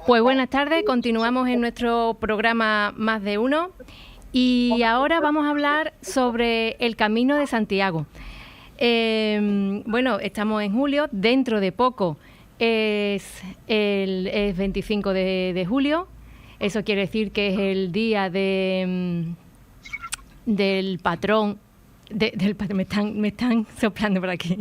Pues buenas tardes, continuamos en nuestro programa Más de Uno y ahora vamos a hablar sobre el Camino de Santiago. Bueno, estamos en julio, dentro de poco es 25 de julio, eso quiere decir que es el día del patrón, me están soplando por aquí,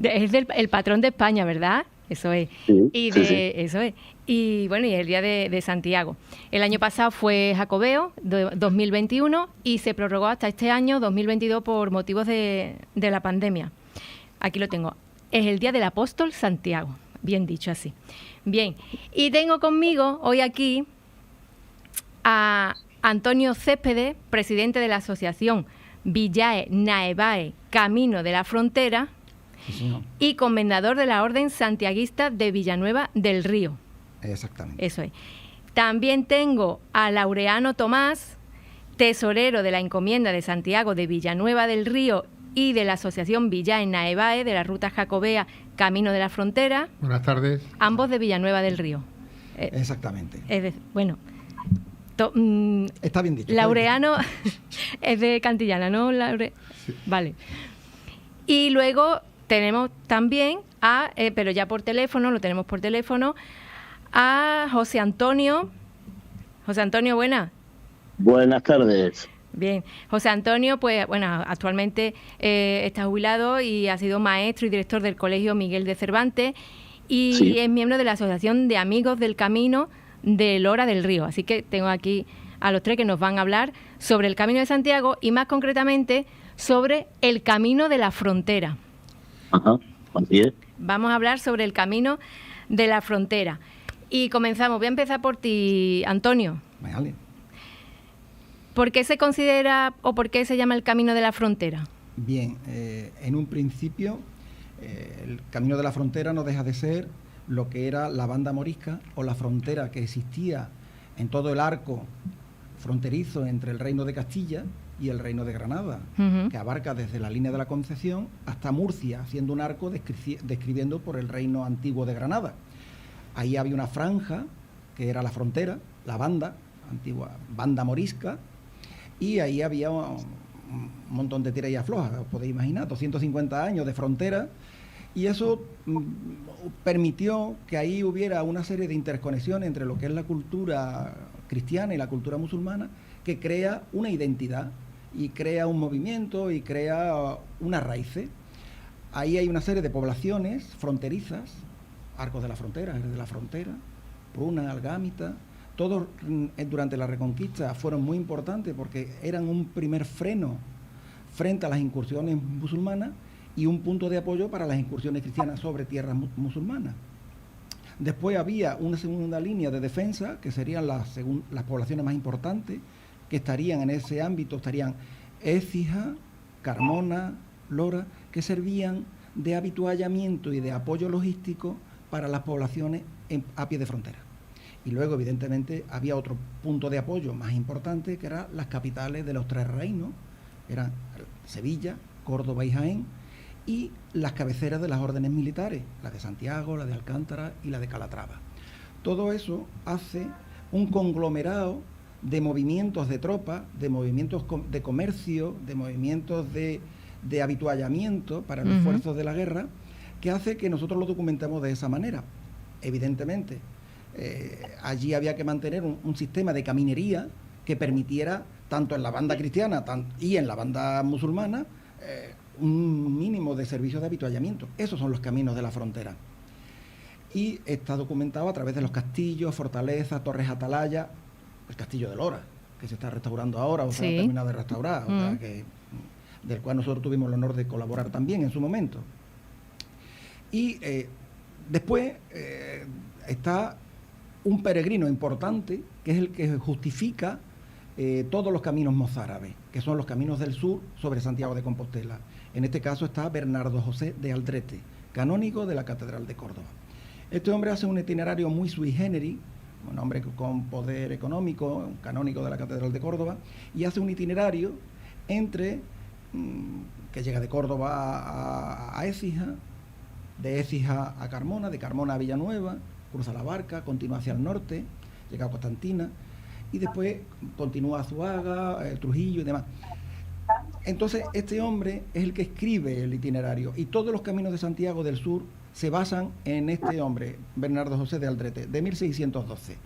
es el patrón de España, ¿verdad? Eso es. Sí, Y sí, sí. eso es. Y bueno, y el día de Santiago. El año pasado fue Jacobeo, 2021, y se prorrogó hasta este año, 2022, por motivos de la pandemia. Aquí lo tengo. Es el día del apóstol Santiago. Bien dicho así. Bien. Y tengo conmigo hoy aquí a Antonio Céspedes, presidente de la asociación Villae Naevae Camino de la Frontera, Sí, y comendador de la Orden Santiaguista de Villanueva del Río. exactamente. Eso es. También tengo a Laureano Tomás, tesorero de la Encomienda de Santiago de Villanueva del Río y de la Asociación Villae Naevae de la Ruta Jacobea Camino de la Frontera. Buenas tardes. Ambos de Villanueva del Río. Exactamente. Bueno, Está bien dicho. Laureano es de Cantillana, ¿no? Sí. Vale. Y luego tenemos también pero ya por teléfono, lo tenemos por teléfono, a José Antonio. José Antonio, buenas. Buenas tardes. Bien. José Antonio, pues bueno, actualmente está jubilado y ha sido maestro y director del Colegio Miguel de Cervantes y Sí. es miembro de la Asociación de Amigos del Camino de Lora del Río. Así que tengo aquí a los tres que nos van a hablar sobre el Camino de Santiago y más concretamente sobre el Camino de la Frontera. Ajá, así es. Vamos a hablar sobre el Camino de la Frontera. Y comenzamos. Voy a empezar por ti, Antonio. Vale. ¿Por qué se considera o por qué se llama el Camino de la Frontera? Bien, en un principio, el Camino de la Frontera no deja de ser lo que era la banda morisca o la frontera que existía en todo el arco fronterizo entre el Reino de Castilla y el Reino de Granada, Ujú. que abarca desde la línea de la Concepción hasta Murcia, haciendo un arco describiendo por el Reino Antiguo de Granada. Ahí había una franja, que era la frontera, la banda, antigua banda morisca, y ahí había un montón de tira y afloja, os podéis imaginar, 250 años de frontera, y eso permitió que ahí hubiera una serie de interconexiones entre lo que es la cultura cristiana y la cultura musulmana, que crea una identidad y crea un movimiento y crea unas raíces. Ahí hay una serie de poblaciones fronterizas, Arcos de la Frontera, Jerez de la Frontera, Pruna, Algámita, todos durante la Reconquista fueron muy importantes porque eran un primer freno frente a las incursiones musulmanas y un punto de apoyo para las incursiones cristianas sobre tierras musulmanas. Después había una segunda línea de defensa, que serían las poblaciones más importantes, que estarían en ese ámbito, estarían Écija, Carmona, Lora, que servían de habituallamiento y de apoyo logístico para las poblaciones a pie de frontera. Y luego, evidentemente, había otro punto de apoyo más importante, que eran las capitales de los tres reinos, eran Sevilla, Córdoba y Jaén, y las cabeceras de las órdenes militares, la de Santiago, la de Alcántara y la de Calatrava. Todo eso hace un conglomerado de movimientos de tropas, de movimientos de comercio, de movimientos de habituallamiento para los esfuerzos de la guerra, que hace que nosotros lo documentemos de esa manera. Evidentemente, allí había que mantener un sistema de caminería que permitiera, tanto en la banda cristiana y en la banda musulmana, un mínimo de servicios de habituallamiento. Esos son los caminos de la frontera. Y está documentado a través de los castillos, fortalezas, torres atalayas, el castillo de Lora, que se está restaurando ahora, o se ha terminado de restaurar, o sea, del cual nosotros tuvimos el honor de colaborar también en su momento. Y después está un peregrino importante, que es el que justifica todos los caminos mozárabes, que son los caminos del sur sobre Santiago de Compostela. En este caso está Bernardo José de Aldrete, canónigo de la Catedral de Córdoba. Este hombre hace un itinerario muy sui generis, un hombre con poder económico, un canónigo de la Catedral de Córdoba, y hace un itinerario entre que llega de Córdoba a Écija, de Écija a Carmona, de Carmona a Villanueva, cruza la Barca, continúa hacia el norte, llega a Constantina y después continúa a Zuaga, Trujillo y demás. Entonces, este hombre es el que escribe el itinerario y todos los caminos de Santiago del Sur se basan en este hombre, Bernardo José de Aldrete, de 1612.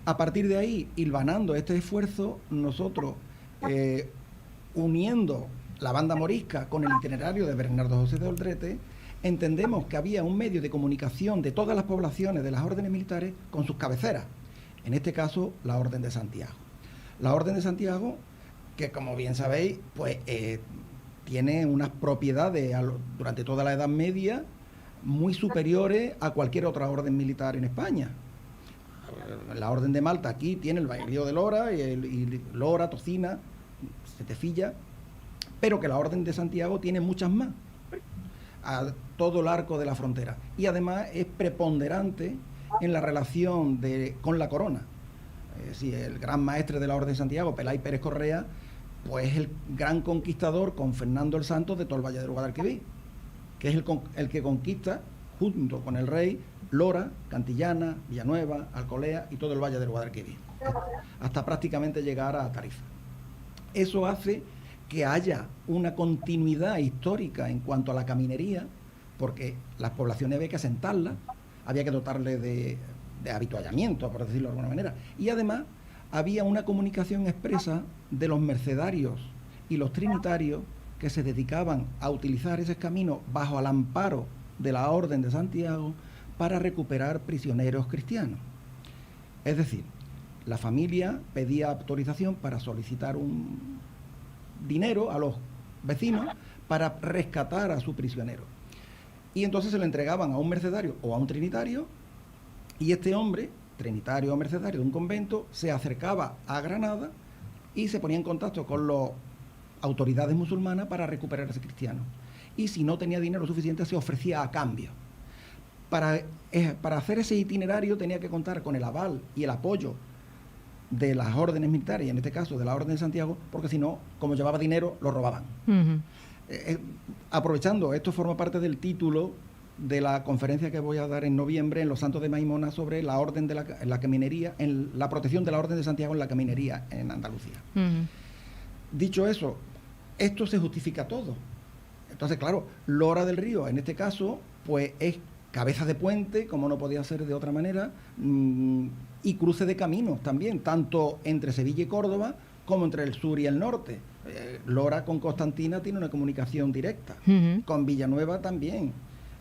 A partir de ahí, hilvanando este esfuerzo, nosotros, uniendo la banda morisca con el itinerario de Bernardo José de Aldrete, entendemos que había un medio de comunicación de todas las poblaciones de las órdenes militares con sus cabeceras, en este caso la Orden de Santiago. La Orden de Santiago, que como bien sabéis, pues tiene unas propiedades durante toda la Edad Media muy superiores a cualquier otra orden militar en España. La Orden de Malta aquí tiene el Bailío de Lora, y Lora, Tocina, Setefilla, pero que la Orden de Santiago tiene muchas más, a todo el arco de la frontera. Y además es preponderante en la relación con la corona. Si el gran maestre de la Orden de Santiago, Pelay Pérez Correa, pues es el gran conquistador con Fernando el Santo de todo el Valle del Guadalquivir, que es el que conquista, junto con el rey, Lora, Cantillana, Villanueva, Alcolea y todo el Valle del Guadalquivir, hasta prácticamente llegar a Tarifa. Eso hace que haya una continuidad histórica en cuanto a la caminería, porque las poblaciones había que asentarlas, había que dotarles de habituallamiento, por decirlo de alguna manera, y además había una comunicación expresa de los mercedarios y los trinitarios que se dedicaban a utilizar ese camino bajo el amparo de la Orden de Santiago para recuperar prisioneros cristianos. Es decir, la familia pedía autorización para solicitar un dinero a los vecinos para rescatar a su prisionero. Y entonces se lo entregaban a un mercedario o a un trinitario, y este hombre, trinitario o mercedario de un convento, se acercaba a Granada y se ponía en contacto con las autoridades musulmanas para recuperar a ese cristiano. Y si no tenía dinero suficiente, se ofrecía a cambio. Para hacer ese itinerario tenía que contar con el aval y el apoyo de las órdenes militares, y en este caso de la Orden de Santiago, porque si no, como llevaba dinero, lo robaban. Uh-huh. Aprovechando, esto forma parte del título de la conferencia que voy a dar en noviembre en Los Santos de Maimona sobre la orden de la caminería, en la protección de la Orden de Santiago en la caminería en Andalucía. Uh-huh. Dicho eso, esto se justifica todo. Entonces, claro, Lora del Río, en este caso, pues es cabeza de puente, como no podía ser de otra manera, y cruce de caminos también, tanto entre Sevilla y Córdoba como entre el sur y el norte. Lora con Constantina tiene una comunicación directa, uh-huh. Con Villanueva también.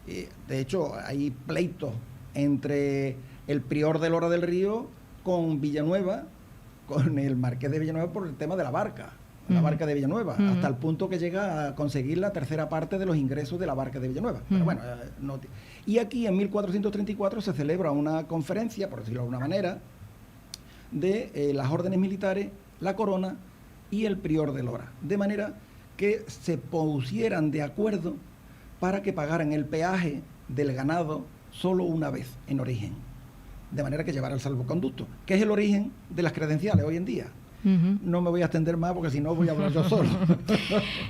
De hecho, hay pleitos entre el prior de Lora del Río con Villanueva, con el marqués de Villanueva por el tema de la barca. La barca de Villanueva, hasta el punto que llega a conseguir la tercera parte de los ingresos de la barca de Villanueva. Pero bueno, y aquí en 1434 se celebra una conferencia, por decirlo de alguna manera, de las órdenes militares, la corona y el prior de Lora, de manera que se pusieran de acuerdo para que pagaran el peaje del ganado solo una vez en origen, de manera que llevara el salvoconducto, que es el origen de las credenciales hoy en día. Uh-huh. No me voy a extender más porque si no voy a hablar yo solo.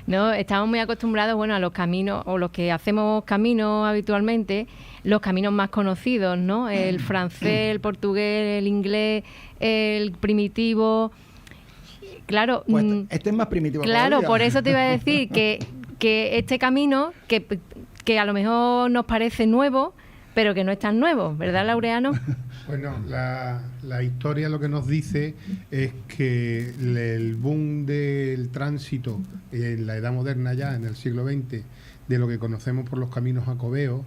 No, estamos muy acostumbrados, bueno, a los caminos, o los que hacemos caminos habitualmente, los caminos más conocidos, ¿no? El francés, el portugués, el inglés, el primitivo. Claro. Pues este es más primitivo. Claro, todavía. Por eso te iba a decir que este camino, que a lo mejor nos parece nuevo, pero que no es tan nuevo, ¿verdad, Laureano? Bueno, la historia lo que nos dice es que el boom del tránsito en la edad moderna ya, en el siglo XX, de lo que conocemos por los caminos jacobeos,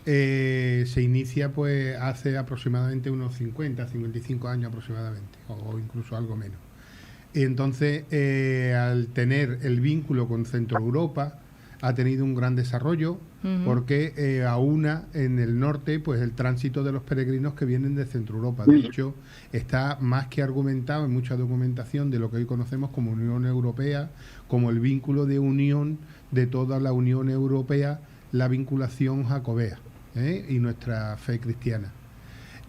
se inicia pues hace aproximadamente unos 55 años aproximadamente, o incluso algo menos. Entonces, al tener el vínculo con Centro Europa, ha tenido un gran desarrollo, uh-huh. Porque aúna en el norte pues el tránsito de los peregrinos que vienen de Centro Europa. De hecho, está más que argumentado en mucha documentación de lo que hoy conocemos como Unión Europea, como el vínculo de unión de toda la Unión Europea, la vinculación jacobea y nuestra fe cristiana.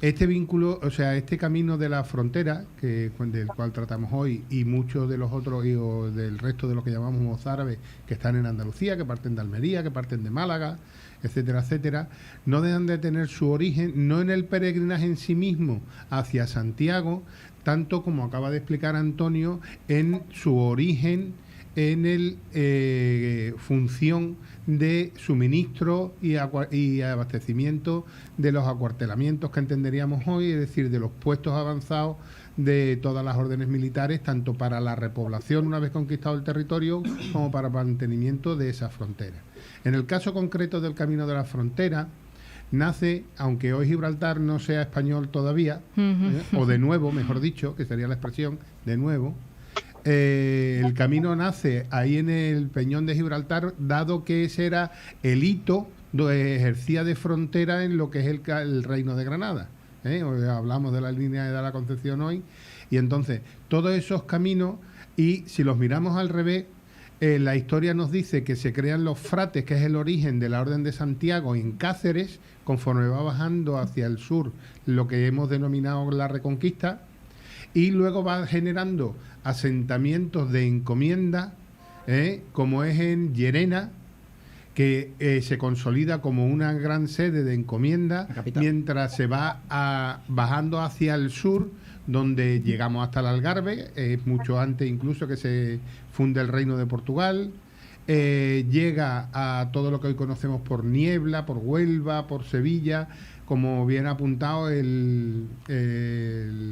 Este vínculo, o sea, este camino de la frontera, del cual tratamos hoy, y muchos de los otros, o del resto de lo que llamamos mozárabes, que están en Andalucía, que parten de Almería, que parten de Málaga, etcétera, etcétera, no dejan de tener su origen, no en el peregrinaje en sí mismo hacia Santiago, tanto como acaba de explicar Antonio, en su origen en el función de suministro y abastecimiento de los acuartelamientos que entenderíamos hoy, es decir, de los puestos avanzados de todas las órdenes militares, tanto para la repoblación una vez conquistado el territorio como para mantenimiento de esa frontera. En el caso concreto del Camino de la Frontera, nace, aunque hoy Gibraltar no sea español todavía, o de nuevo, mejor dicho, que sería la expresión, de nuevo, el camino nace ahí en el Peñón de Gibraltar, dado que ese era el hito que ejercía de frontera en lo que es el Reino de Granada. Hoy hablamos de la línea de la Concepción hoy, y entonces todos esos caminos, y si los miramos al revés, la historia nos dice que se crean los frates, que es el origen de la Orden de Santiago en Cáceres, conforme va bajando hacia el sur, lo que hemos denominado la Reconquista, y luego va generando asentamientos de encomienda, como es en Llerena, que se consolida como una gran sede de encomienda, mientras se va bajando hacia el sur, donde llegamos hasta el Algarve, mucho antes incluso que se funde el Reino de Portugal, llega a todo lo que hoy conocemos por Niebla, por Huelva, por Sevilla, como bien ha apuntado el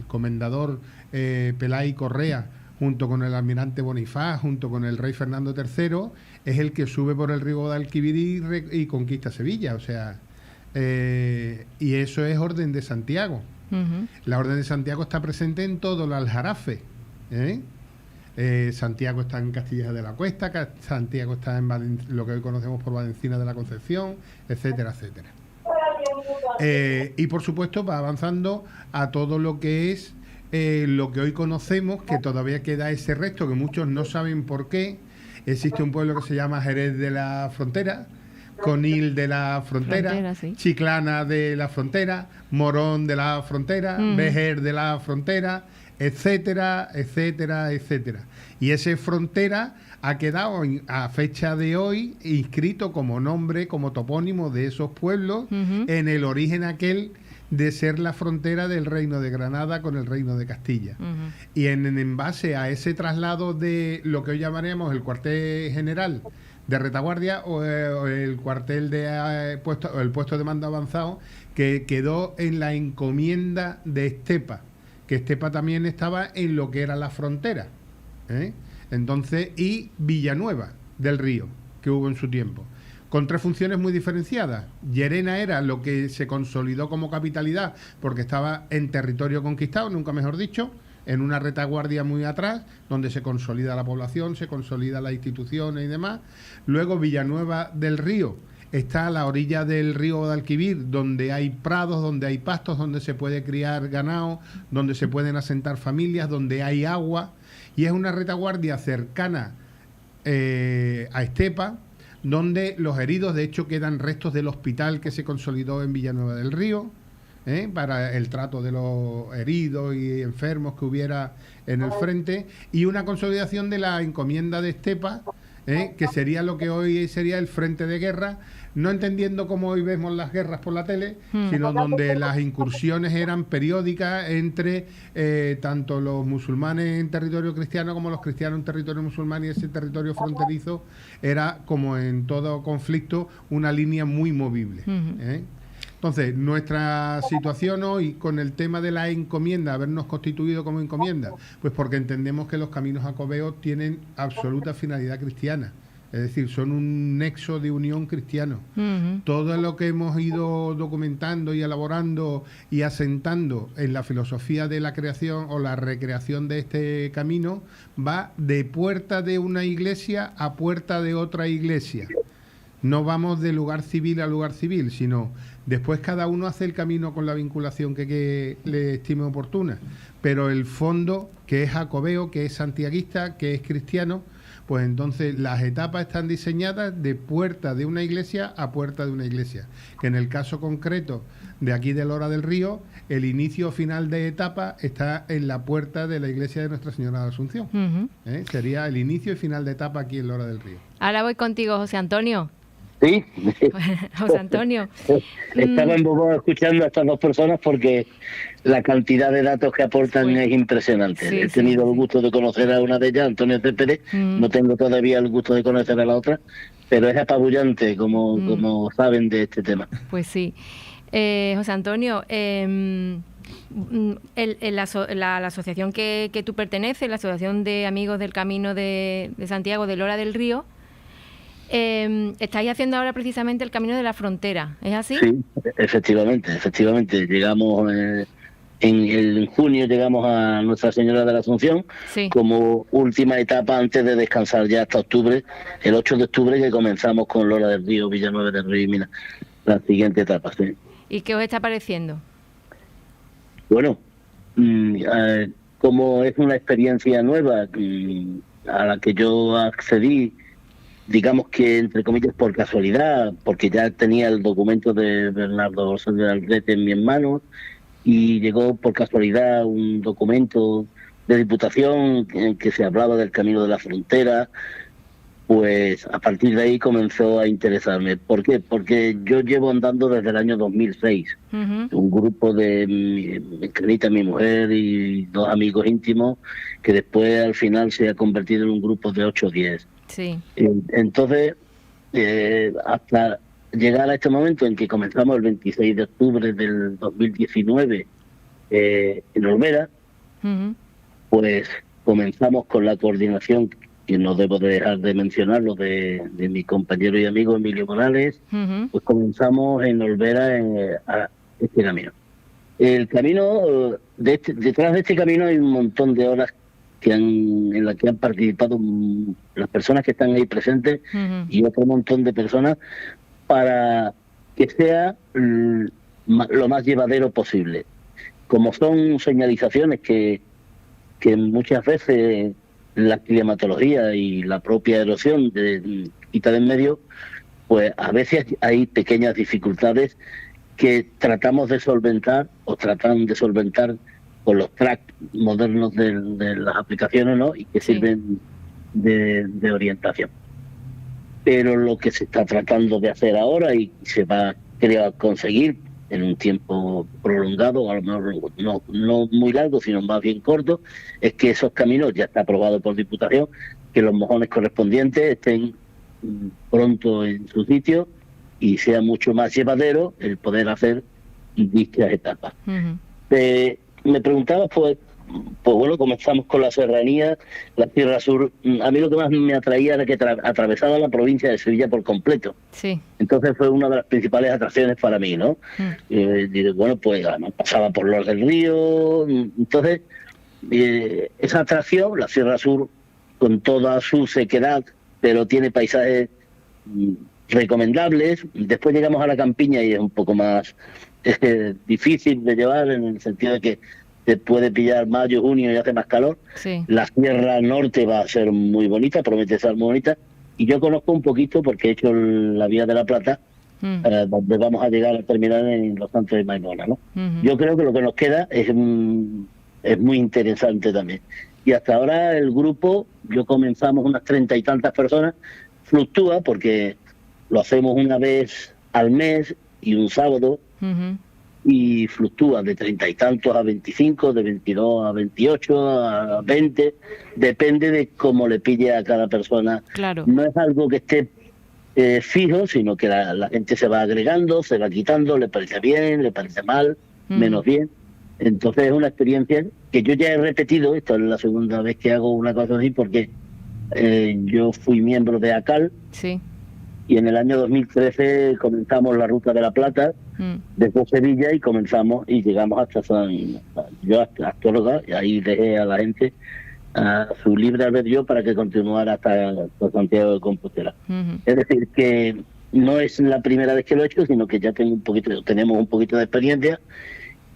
comendador Pelay Correa, junto con el almirante Bonifaz, junto con el rey Fernando III, es el que sube por el río Guadalquivir y conquista Sevilla, o sea, y eso es Orden de Santiago. La Orden de Santiago está presente en todo el Aljarafe, Santiago está en Castilla de la Cuesta, Santiago está en lo que hoy conocemos por Valencina de la Concepción, etcétera, etcétera. Y por supuesto va avanzando a todo lo que es lo que hoy conocemos, que todavía queda ese resto que muchos no saben por qué. Existe un pueblo que se llama Jerez de la Frontera, Conil de la Frontera, sí. Chiclana de la Frontera, Morón de la Frontera, Vejer de la Frontera, etcétera, etcétera, etcétera. Y ese Frontera ha quedado a fecha de hoy inscrito como nombre, como topónimo de esos pueblos, en el origen aquel de ser la frontera del Reino de Granada con el Reino de Castilla. Y en base a ese traslado de lo que hoy llamaremos el cuartel general de retaguardia o el cuartel de el puesto de mando avanzado, que quedó en la encomienda de Estepa, que Estepa también estaba en lo que era la frontera, entonces, y Villanueva del Río, que hubo en su tiempo, con tres funciones muy diferenciadas. Llerena era lo que se consolidó como capitalidad, porque estaba en territorio conquistado, nunca mejor dicho, en una retaguardia muy atrás, donde se consolida la población, se consolida las instituciones y demás. Luego Villanueva del Río está a la orilla del río Guadalquivir, donde hay prados, donde hay pastos, donde se puede criar ganado, donde se pueden asentar familias, donde hay agua, y es una retaguardia cercana a Estepa, donde los heridos, de hecho, quedan restos del hospital que se consolidó en Villanueva del Río, para el trato de los heridos y enfermos que hubiera en el frente, y una consolidación de la encomienda de Estepa, que sería lo que hoy sería el frente de guerra, no entendiendo como hoy vemos las guerras por la tele, sino donde las incursiones eran periódicas entre tanto los musulmanes en territorio cristiano como los cristianos en territorio musulmán, y ese territorio fronterizo era, como en todo conflicto, una línea muy movible. Entonces, nuestra situación hoy con el tema de la encomienda, habernos constituido como encomienda, pues porque entendemos que los caminos jacobeos tienen absoluta finalidad cristiana, es decir, son un nexo de unión cristiano. Todo lo que hemos ido documentando y elaborando y asentando en la filosofía de la creación o la recreación de este camino va de puerta de una iglesia a puerta de otra iglesia. No vamos de lugar civil a lugar civil, sino después cada uno hace el camino con la vinculación que le estime oportuna. Pero el fondo, que es jacobeo, que es santiaguista, que es cristiano, pues entonces las etapas están diseñadas de puerta de una iglesia a puerta de una iglesia, que en el caso concreto de aquí de Lora del Río, el inicio final de etapa está en la puerta de la iglesia de Nuestra Señora de la Asunción. Sería el inicio y final de etapa aquí en Lora del Río. Ahora voy contigo, José Antonio. Sí. José Antonio. Estaba embobado escuchando a estas dos personas porque la cantidad de datos que aportan es impresionante. Sí, He tenido el gusto de conocer a una de ellas, Antonio Céspedes. No tengo todavía el gusto de conocer a la otra, pero es apabullante como saben de este tema. Pues sí. José Antonio, la asociación que tú perteneces, la Asociación de Amigos del Camino de Santiago de Lora del Río, estáis haciendo ahora precisamente el Camino de la Frontera, ¿es así? Sí, efectivamente. Llegamos en junio, llegamos a Nuestra Señora de la Asunción como última etapa antes de descansar ya hasta octubre, el 8 de octubre que comenzamos con Lora del Río, Villanueva del Río y Minas, la siguiente etapa, sí. ¿Y qué os está pareciendo? Bueno, como es una experiencia nueva a la que yo accedí, digamos que entre comillas por casualidad, porque ya tenía el documento de Bernardo Orsán de Aldrete en mis manos y llegó por casualidad un documento de Diputación en que se hablaba del Camino de la Frontera, pues a partir de ahí comenzó a interesarme. ¿Por qué? Porque yo llevo andando desde el año 2006. Un grupo de Canita, mi mujer y dos amigos íntimos, que después al final se ha convertido en un grupo de 8 o 10. Sí. Entonces, hasta llegar a este momento en que comenzamos el 26 de octubre del 2019 en Olvera, pues comenzamos con la coordinación, que no debo de dejar de mencionarlo, de mi compañero y amigo Emilio Morales. Pues comenzamos en Olvera a este camino. El camino, detrás de este camino hay un montón de horas en las que han participado las personas que están ahí presentes y otro montón de personas para que sea lo más llevadero posible. Como son señalizaciones que muchas veces la climatología y la propia erosión quita de en medio, pues a veces hay pequeñas dificultades que tratamos de solventar o tratan de solventar con los tracks modernos de las aplicaciones, ¿no? Y que sirven de orientación. Pero lo que se está tratando de hacer ahora y se va, creo, a conseguir en un tiempo prolongado, a lo mejor no muy largo, sino más bien corto, es que esos caminos, ya está aprobado por Diputación, que los mojones correspondientes estén pronto en su sitio y sea mucho más llevadero el poder hacer dichas etapas. Me preguntaba, pues bueno, comenzamos con la serranía, la Sierra Sur. A mí lo que más me atraía era que atravesaba la provincia de Sevilla por completo. Sí. Entonces fue una de las principales atracciones para mí, ¿no? Bueno, pues además pasaba por Lora del Río. Entonces, esa atracción, la Sierra Sur, con toda su sequedad, pero tiene paisajes recomendables. Después llegamos a la campiña y es un poco más difícil de llevar, en el sentido de que se puede pillar mayo, junio y hace más calor. Sí. La Sierra Norte va a ser muy bonita, promete ser muy bonita. Y yo conozco un poquito porque he hecho la Vía de la Plata, donde vamos a llegar a terminar en Los Santos de Maimona, ¿no? Yo creo que lo que nos queda es muy interesante también. Y hasta ahora el grupo, yo comenzamos unas 30 y tantas personas, fluctúa porque lo hacemos una vez al mes y un sábado, y fluctúa de 30 y tantos a 25, de 22 a 28, a 20, depende de cómo le pille a cada persona. Claro. No es algo que esté fijo, sino que la gente se va agregando, se va quitando, le parece bien, le parece mal, menos bien. Entonces es una experiencia que yo ya he repetido, esta es la segunda vez que hago una cosa así, porque yo fui miembro de ACAL. Sí. Y en el año 2013 comenzamos la Ruta de la Plata desde Sevilla y comenzamos y llegamos hasta yo hasta Astorga, y ahí dejé a la gente a su libre albedrío para que continuara hasta Santiago de Compostela. Es decir, que no es la primera vez que lo he hecho, sino que ya tenemos un poquito de experiencia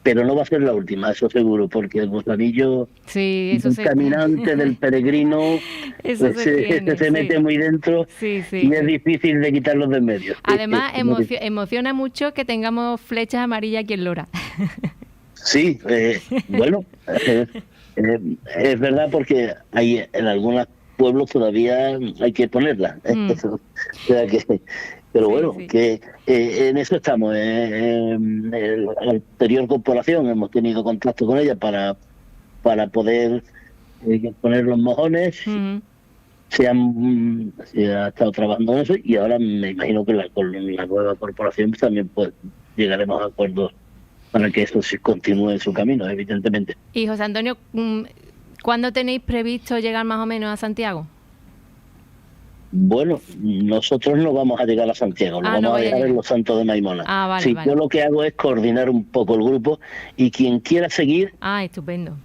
pero no va a ser la última, eso seguro, porque el gusanillo del caminante, del peregrino, eso se mete muy dentro y es difícil de quitarlos de en medio. Además, emociona mucho que tengamos flechas amarillas aquí en Lora. Sí, bueno, es verdad, porque hay en algunos pueblos todavía hay que ponerlas. O sea que, pero bueno, que en eso estamos. En la anterior corporación hemos tenido contacto con ella para poder poner los mojones. Se ha estado trabajando en eso, y ahora me imagino que con la nueva corporación también llegaremos a acuerdos para que eso continúe en su camino, evidentemente. Y José Antonio, ¿cuándo tenéis previsto llegar más o menos a Santiago? Bueno, nosotros no vamos a llegar a Santiago, lo vamos a dejar en Los Santos de Maimona. Vale. Yo lo que hago es coordinar un poco el grupo, y quien quiera seguir, estupendo,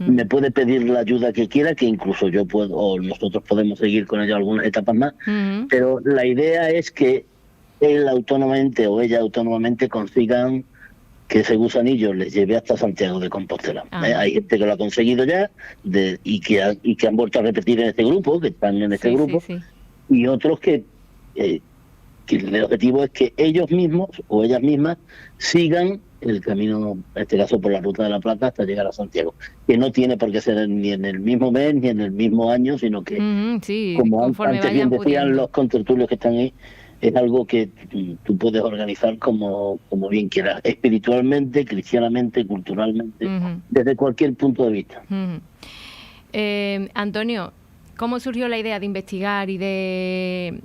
me puede pedir la ayuda que quiera, que incluso yo puedo, o nosotros podemos seguir con ellos algunas etapas más, pero la idea es que él autónomamente o ella autónomamente consigan que ese gusanillo les lleve hasta Santiago de Compostela. Hay gente que lo ha conseguido ya y que han vuelto a repetir en este grupo, que están en este grupo, y otros que el objetivo es que ellos mismos o ellas mismas sigan el camino, en este caso por la Ruta de la Plata, hasta llegar a Santiago, que no tiene por qué ser ni en el mismo mes ni en el mismo año, sino que, como antes bien decían los contertulios que están ahí, es algo que tú puedes organizar como bien quieras, espiritualmente, cristianamente, culturalmente, desde cualquier punto de vista. Antonio, ¿cómo surgió la idea de investigar y de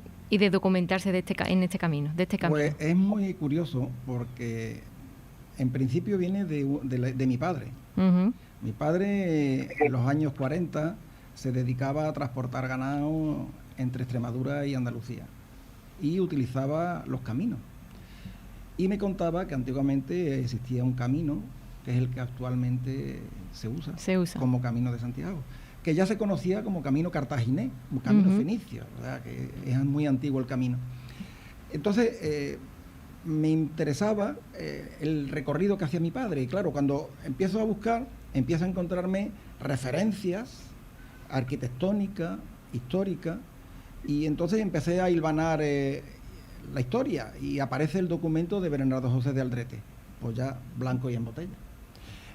documentarse en este camino? Pues es muy curioso, porque en principio viene de mi padre. Mi padre en los años 40 se dedicaba a transportar ganado entre Extremadura y Andalucía, y utilizaba los caminos. Y me contaba que antiguamente existía un camino, que es el que actualmente se usa como Camino de Santiago, que ya se conocía como Camino Cartaginés, como Camino Fenicio, ¿verdad? Que es muy antiguo el camino. Entonces, me interesaba el recorrido que hacía mi padre, y claro, cuando empiezo a buscar, empiezo a encontrarme referencias arquitectónicas, históricas, y entonces empecé a hilvanar la historia, y aparece el documento de Bernardo José de Aldrete, pues ya blanco y en botella.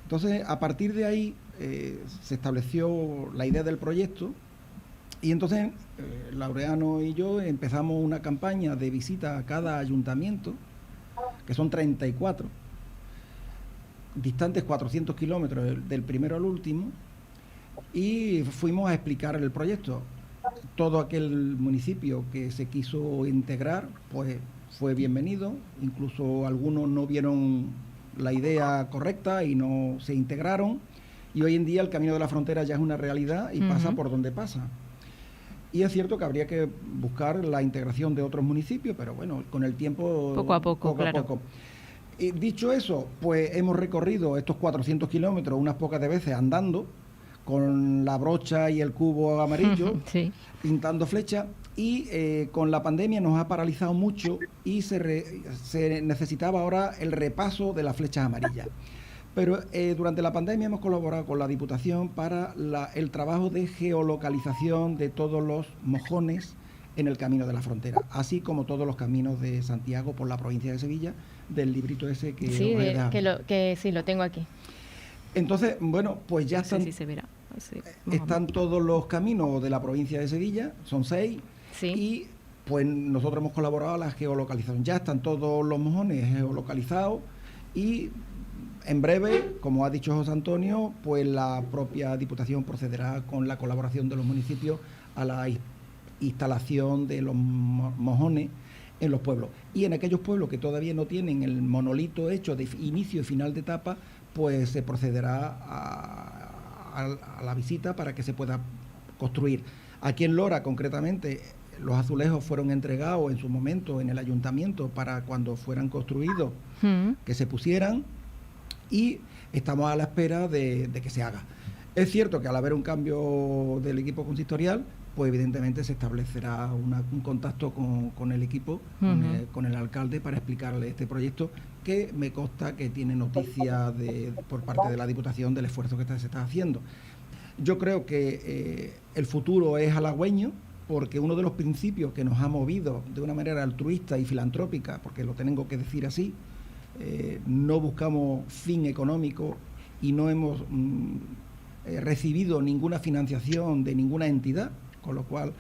Entonces, a partir de ahí se estableció la idea del proyecto, y entonces Laureano y yo empezamos una campaña de visita a cada ayuntamiento, que son 34, distantes 400 kilómetros del primero al último, y fuimos a explicar el proyecto. Todo aquel municipio que se quiso integrar, pues fue bienvenido. Incluso algunos no vieron la idea correcta y no se integraron. Y hoy en día el Camino de la Frontera ya es una realidad y pasa por donde pasa. Y es cierto que habría que buscar la integración de otros municipios, pero bueno, con el tiempo... Poco a poco. Y dicho eso, pues hemos recorrido estos 400 kilómetros unas pocas de veces andando, con la brocha y el cubo amarillo, pintando flechas, y con la pandemia nos ha paralizado mucho, y se necesitaba ahora el repaso de las flechas amarillas. Pero durante la pandemia hemos colaborado con la Diputación para el trabajo de geolocalización de todos los mojones en el Camino de la Frontera, así como todos los caminos de Santiago por la provincia de Sevilla, del librito ese que... Sí, lo tengo aquí. Entonces, bueno, pues ya están, se verá. Están todos los caminos de la provincia de Sevilla, son 6, y pues nosotros hemos colaborado a la geolocalización. Ya están todos los mojones geolocalizados, y en breve, como ha dicho José Antonio, pues la propia Diputación procederá con la colaboración de los municipios a la instalación de los mojones en los pueblos. Y en aquellos pueblos que todavía no tienen el monolito hecho de inicio y final de etapa, pues se procederá a la visita para que se pueda construir. Aquí en Lora, concretamente, los azulejos fueron entregados en su momento en el ayuntamiento para cuando fueran construidos, que se pusieran, y estamos a la espera de que se haga. Es cierto que al haber un cambio del equipo consistorial, pues evidentemente se establecerá un contacto con el equipo, con el alcalde, para explicarle este proyecto, que me consta que tiene noticia por parte de la Diputación del esfuerzo que se está haciendo. Yo creo que el futuro es halagüeño, porque uno de los principios que nos ha movido de una manera altruista y filantrópica, porque lo tengo que decir así, no buscamos fin económico y no hemos recibido ninguna financiación de ninguna entidad, con lo cual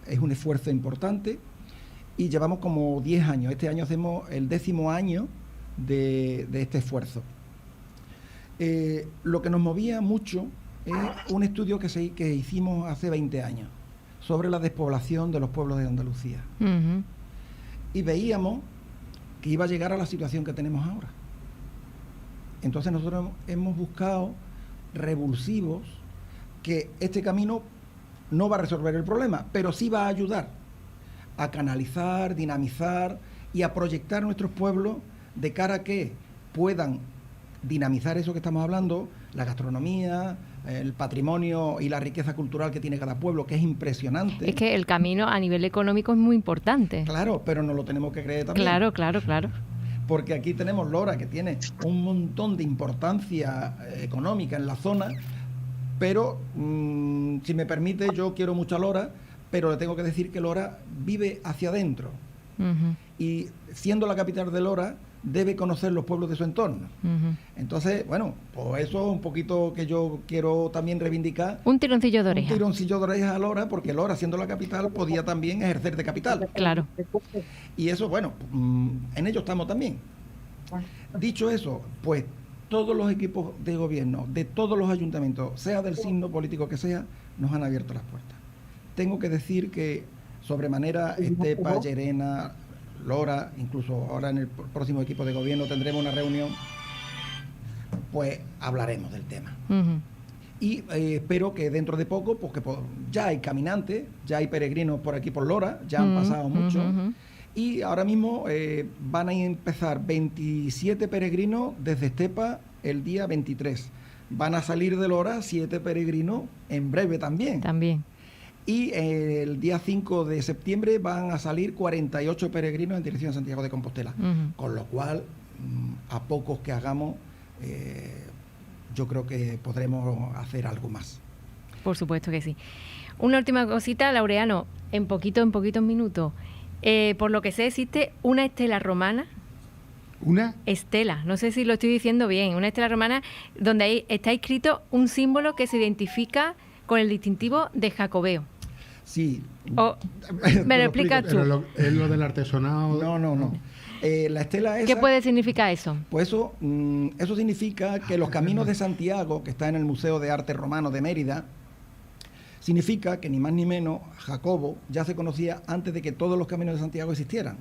es un esfuerzo importante, y llevamos como 10 años. Este año hacemos el 10º año de este esfuerzo. Lo que nos movía mucho es un estudio que hicimos hace 20 años sobre la despoblación de los pueblos de Andalucía. Y veíamos que iba a llegar a la situación que tenemos ahora. Entonces nosotros hemos buscado revulsivos, que este camino no va a resolver el problema, pero sí va a ayudar a canalizar, dinamizar y a proyectar nuestros pueblos de cara a que puedan dinamizar eso que estamos hablando, la gastronomía, el patrimonio y la riqueza cultural que tiene cada pueblo, que es impresionante. Es que el camino a nivel económico es muy importante. Claro, pero nos lo tenemos que creer también. Claro. Porque aquí tenemos Lora, que tiene un montón de importancia económica en la zona, pero si me permite, yo quiero mucho a Lora, pero le tengo que decir que Lora vive hacia adentro. Y siendo la capital de Lora, debe conocer los pueblos de su entorno. Entonces, bueno, pues eso es un poquito que yo quiero también reivindicar. Un tironcillo de oreja. Un tironcillo de oreja a Lora, porque Lora, siendo la capital, podía también ejercer de capital. Claro. Y eso, bueno, en ello estamos también. Dicho eso, pues todos los equipos de gobierno, de todos los ayuntamientos, sea del signo político que sea, nos han abierto las puertas. Tengo que decir que sobremanera Estepa, Llerena, Lora, incluso ahora en el próximo equipo de gobierno tendremos una reunión, pues hablaremos del tema. Y espero que dentro de poco, porque ya hay caminantes, ya hay peregrinos por aquí por Lora, ya han pasado mucho, y ahora mismo van a empezar 27 peregrinos desde Estepa el día 23. Van a salir de Lora 7 peregrinos en breve también. Y el día 5 de septiembre van a salir 48 peregrinos en dirección a Santiago de Compostela. Con lo cual, a pocos que hagamos, yo creo que podremos hacer algo más. Por supuesto que sí. Una última cosita, Laureano, en poquitos minutos. Por lo que sé, existe una estela romana. ¿Una? Estela, no sé si lo estoy diciendo bien. Una estela romana donde ahí está escrito un símbolo que se identifica con el distintivo de Jacobeo. Sí. ¿Me lo explicas tú? Pero ¿es lo del artesonado? No. La estela esa... ¿Qué puede significar eso? Pues eso significa que los caminos de Santiago, que está en el Museo de Arte Romano de Mérida, significa que ni más ni menos Jacobo ya se conocía antes de que todos los caminos de Santiago existieran.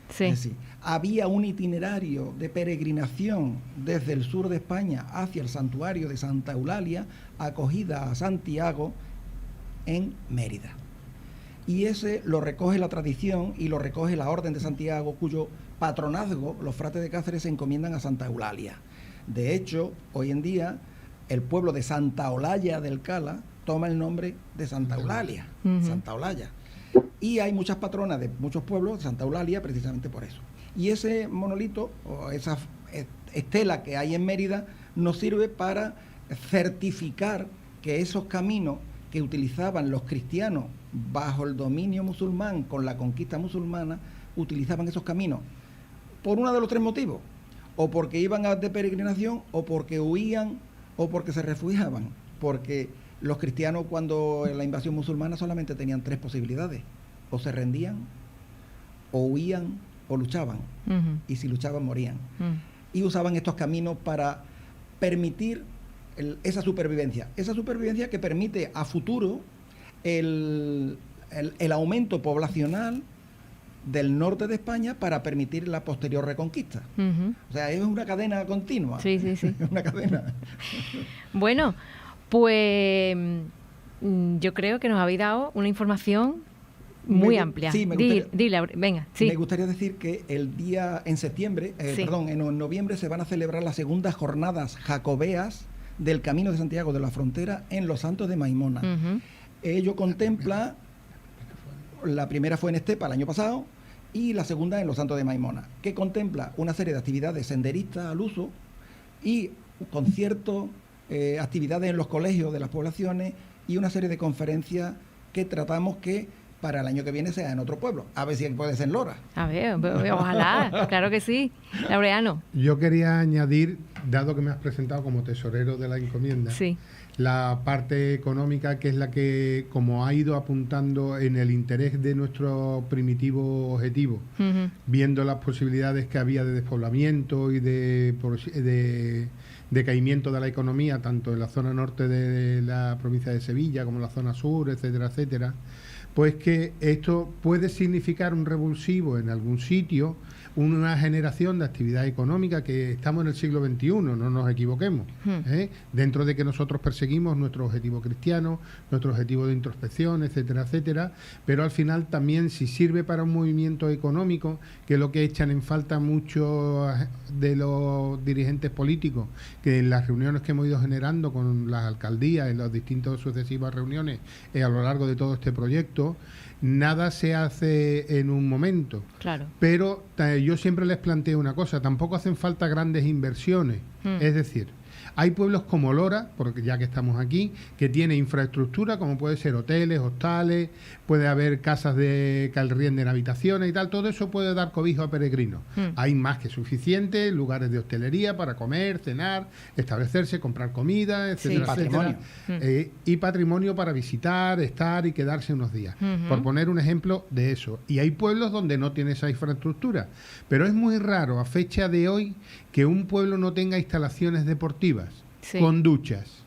Sí. Es decir, había un itinerario de peregrinación desde el sur de España hacia el santuario de Santa Eulalia, acogida a Santiago en Mérida. Y ese lo recoge la tradición y lo recoge la Orden de Santiago, cuyo patronazgo los fratres de Cáceres se encomiendan a Santa Eulalia. De hecho, hoy en día, el pueblo de Santa Olalla del Cala toma el nombre de Santa Eulalia, Santa Olalla. Y hay muchas patronas de muchos pueblos de Santa Eulalia precisamente por eso. Y ese monolito, o esa estela que hay en Mérida, nos sirve para certificar que esos caminos que utilizaban los cristianos bajo el dominio musulmán, con la conquista musulmana, utilizaban esos caminos por uno de los 3 motivos: o porque iban de peregrinación, o porque huían, o porque se refugiaban. Porque los cristianos, cuando en la invasión musulmana, solamente tenían 3 posibilidades: o se rendían, o huían, o luchaban. Y si luchaban, morían. Y usaban estos caminos para permitir esa supervivencia que permite a futuro el aumento poblacional del norte de España para permitir la posterior reconquista. O sea, es una cadena continua. Sí. Una cadena. Bueno, pues yo creo que nos habéis dado una información muy amplia. Sí, Dile, venga. Sí. Me gustaría decir que el día en noviembre se van a celebrar las segundas jornadas jacobeas del Camino de Santiago de la Frontera en Los Santos de Maimona. Ello contempla, la primera fue en Estepa el año pasado y la segunda en Los Santos de Maimona, que contempla una serie de actividades senderistas al uso y conciertos, actividades en los colegios de las poblaciones y una serie de conferencias que tratamos que para el año que viene sea en otro pueblo. A ver si puede ser en Lora. A ver, ojalá, claro que sí. Laureano. Yo quería añadir, dado que me has presentado como tesorero de la encomienda, sí, la parte económica, que es la que, como ha ido apuntando en el interés de nuestro primitivo objetivo, viendo las posibilidades que había de despoblamiento y de decaimiento de la economía, tanto en la zona norte de la provincia de Sevilla como en la zona sur, etcétera, etcétera, pues que esto puede significar un revulsivo en algún sitio, una generación de actividad económica, que estamos en el siglo XXI, no nos equivoquemos, dentro de que nosotros perseguimos nuestro objetivo cristiano, nuestro objetivo de introspección, etcétera, etcétera, pero al final también, si sirve para un movimiento económico, que es lo que echan en falta muchos de los dirigentes políticos, que en las reuniones que hemos ido generando con las alcaldías, en las distintas sucesivas reuniones a lo largo de todo este proyecto, nada se hace en un momento. Claro. Pero yo siempre les planteo una cosa, tampoco hacen falta grandes inversiones. Es decir, hay pueblos como Lora, porque ya que estamos aquí, que tiene infraestructura, como puede ser hoteles, hostales, puede haber casas que arrienden habitaciones y tal, todo eso puede dar cobijo a peregrinos. Hay más que suficiente, lugares de hostelería para comer, cenar, establecerse, comprar comida, etcétera, patrimonio. Y patrimonio para visitar, estar y quedarse unos días, por poner un ejemplo de eso. Y hay pueblos donde no tiene esa infraestructura, pero es muy raro a fecha de hoy que un pueblo no tenga instalaciones deportivas, con duchas.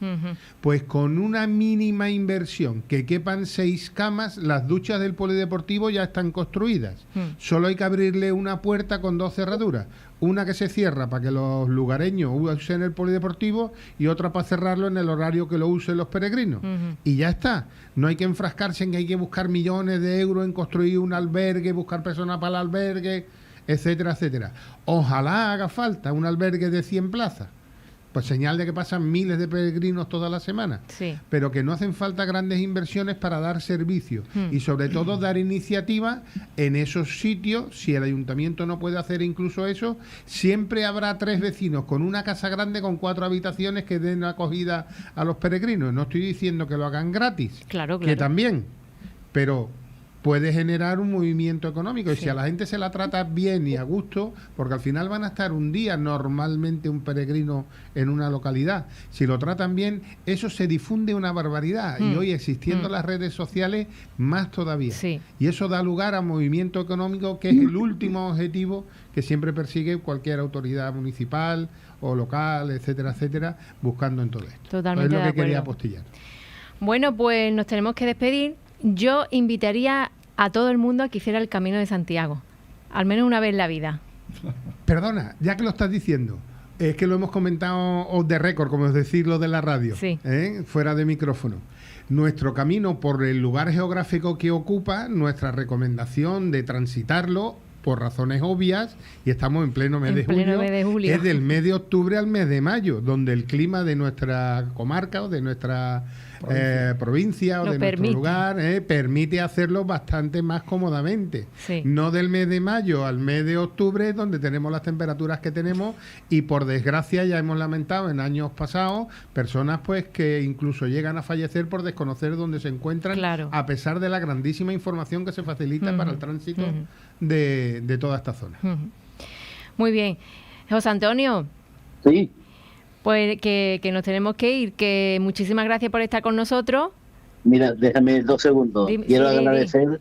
Pues con una mínima inversión, que quepan 6 camas, las duchas del polideportivo ya están construidas. Solo hay que abrirle una puerta con 2 cerraduras. Una que se cierra para que los lugareños usen el polideportivo y otra para cerrarlo en el horario que lo usen los peregrinos. Y ya está. No hay que enfrascarse en que hay que buscar millones de euros en construir un albergue, buscar personas para el albergue, etcétera, etcétera. Ojalá haga falta un albergue de 100 plazas. Pues señal de que pasan miles de peregrinos toda la semana, pero que no hacen falta grandes inversiones para dar servicio y sobre todo dar iniciativa en esos sitios. Si el ayuntamiento no puede hacer incluso eso, siempre habrá 3 vecinos con una casa grande con 4 habitaciones que den acogida a los peregrinos. No estoy diciendo que lo hagan gratis, claro. Que también, pero puede generar un movimiento económico. Y si a la gente se la trata bien y a gusto, porque al final van a estar un día normalmente un peregrino en una localidad, si lo tratan bien, eso se difunde una barbaridad. Y hoy, existiendo las redes sociales, más todavía. Y eso da lugar a movimiento económico, que es el último objetivo que siempre persigue cualquier autoridad municipal o local, etcétera, etcétera, buscando en todo esto. Totalmente. Es lo que quería apostillar. Bueno, pues nos tenemos que despedir. Yo invitaría a todo el mundo a que hiciera el Camino de Santiago, al menos una vez en la vida. Perdona, ya que lo estás diciendo, es que lo hemos comentado off the record, como es decir, lo de la radio, fuera de micrófono. Nuestro camino, por el lugar geográfico que ocupa, nuestra recomendación de transitarlo, por razones obvias, y estamos en pleno mes de julio, es del mes de octubre al mes de mayo, donde el clima de nuestra comarca o de nuestra provincia o de nuestro lugar permite hacerlo bastante más cómodamente. No del mes de mayo al mes de octubre, donde tenemos las temperaturas que tenemos, y por desgracia ya hemos lamentado en años pasados personas pues que incluso llegan a fallecer por desconocer dónde se encuentran, a pesar de la grandísima información que se facilita para el tránsito de toda esta zona. Muy bien. José Antonio. Sí. Pues que nos tenemos que ir, que muchísimas gracias por estar con nosotros. Mira, déjame 2 segundos. Quiero agradecer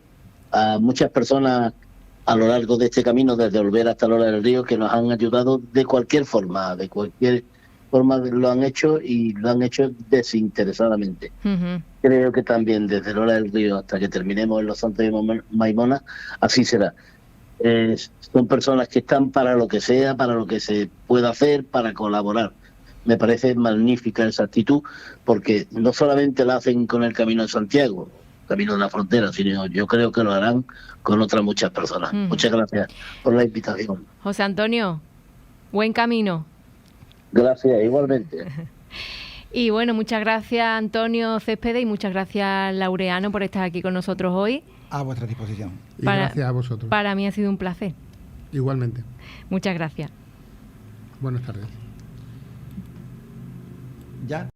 a muchas personas a lo largo de este camino, desde Olvera hasta Lora del Río, que nos han ayudado de cualquier forma lo han hecho, y lo han hecho desinteresadamente. Creo que también desde Lora del Río hasta que terminemos en Los Santos de Maimona, así será. Son personas que están para lo que sea, para lo que se pueda hacer, para colaborar. Me parece magnífica esa actitud, porque no solamente la hacen con el Camino de Santiago, Camino de la Frontera, sino yo creo que lo harán con otras muchas personas. Muchas gracias por la invitación. José Antonio, buen camino. Gracias, igualmente. Y bueno, muchas gracias Antonio Céspedes y muchas gracias Laureano por estar aquí con nosotros hoy. A vuestra disposición. Y gracias a vosotros. Para mí ha sido un placer. Igualmente. Muchas gracias. Buenas tardes. Ya.